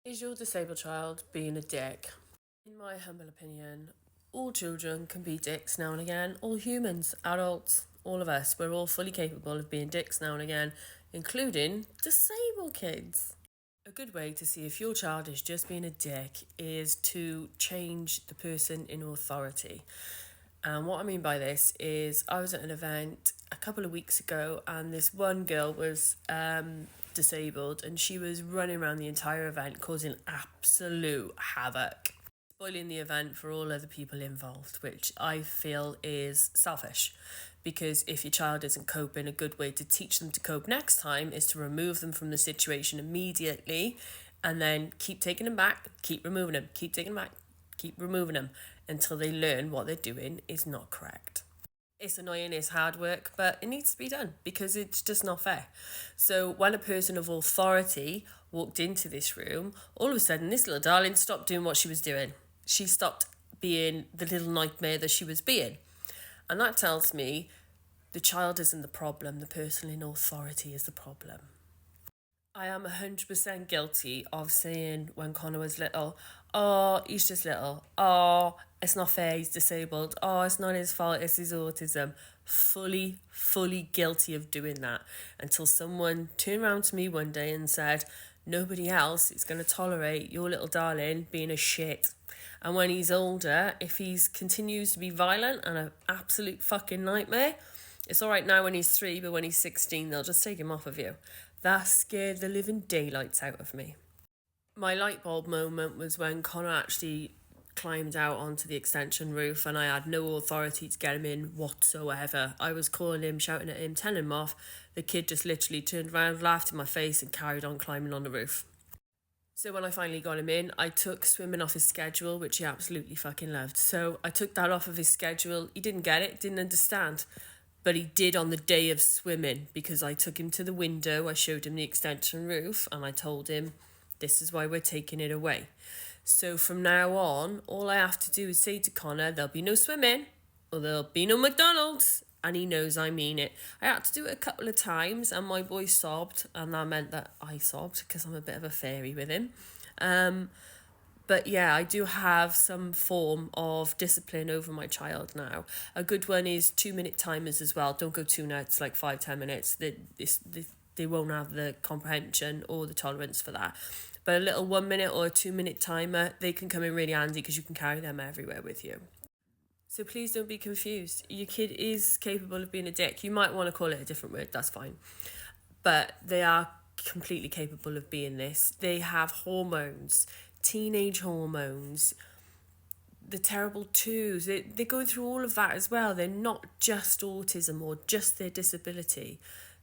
Is your disabled child being a dick? In my humble opinion, all children can be dicks now and again. All humans, adults, all of us, we're all fully capable of being dicks now and again, including disabled kids. A good way to see if your child is just being a dick is to change the person in authority. And what I mean by this is I was at an event a couple of weeks ago and this one girl was disabled and she was running around the entire event causing absolute havoc, spoiling the event for all other people involved, which I feel is selfish. Because if your child isn't coping, a good way to teach them to cope next time is to remove them from the situation immediately and then keep taking them back, keep removing them, keep taking them back, keep removing them until they learn what they're doing is not correct. It's annoying, it's hard work, but it needs to be done because it's just not fair. So when a person of authority walked into this room, all of a sudden this little darling stopped doing what she was doing. She stopped being the little nightmare that she was being. And that tells me the child isn't the problem, the person in authority is the problem. I am 100% guilty of saying when Connor was little, oh, he's just little. Oh, it's not fair, he's disabled. Oh, it's not his fault, it's his autism. Fully guilty of doing that until someone turned around to me one day and said, nobody else is going to tolerate your little darling being a shit. And when he's older, if he continues to be violent and an absolute fucking nightmare, it's all right now when he's 3, but when he's 16, they'll just take him off of you. That scared the living daylights out of me. My light bulb moment was when Connor actually climbed out onto the extension roof and I had no authority to get him in whatsoever. I was calling him, shouting at him, telling him off. The kid just literally turned around, laughed in my face and carried on climbing on the roof. So when I finally got him in, I took swimming off his schedule, which he absolutely fucking loved. So I took that off of his schedule. He didn't get it, didn't understand. But he did on the day of swimming because I took him to the window, I showed him the extension roof and I told him, this is why we're taking it away. So from now on, all I have to do is say to Connor, there'll be no swimming or there'll be no McDonald's. And he knows I mean it. I had to do it a couple of times and my boy sobbed and that meant that I sobbed because I'm a bit of a fairy with him. But yeah, I do have some form of discipline over my child now. A good one is 2-minute timers as well. Don't go too nuts, like 5-10 minutes. They won't have the comprehension or the tolerance for that. But a little 1 minute or a 2-minute timer, they can come in really handy because you can carry them everywhere with you. So please don't be confused. Your kid is capable of being a dick. You might want to call it a different word, that's fine. But they are completely capable of being this. They have hormones, teenage hormones, the terrible twos. They're going through all of that as well. They're not just autism or just their disability.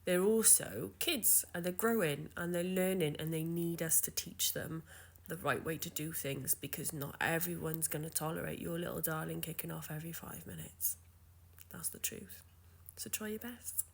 They're also kids and they're growing and they're learning and they need us to teach them the right way to do things because not everyone's going to tolerate your little darling kicking off every 5 minutes. That's the truth. So try your best.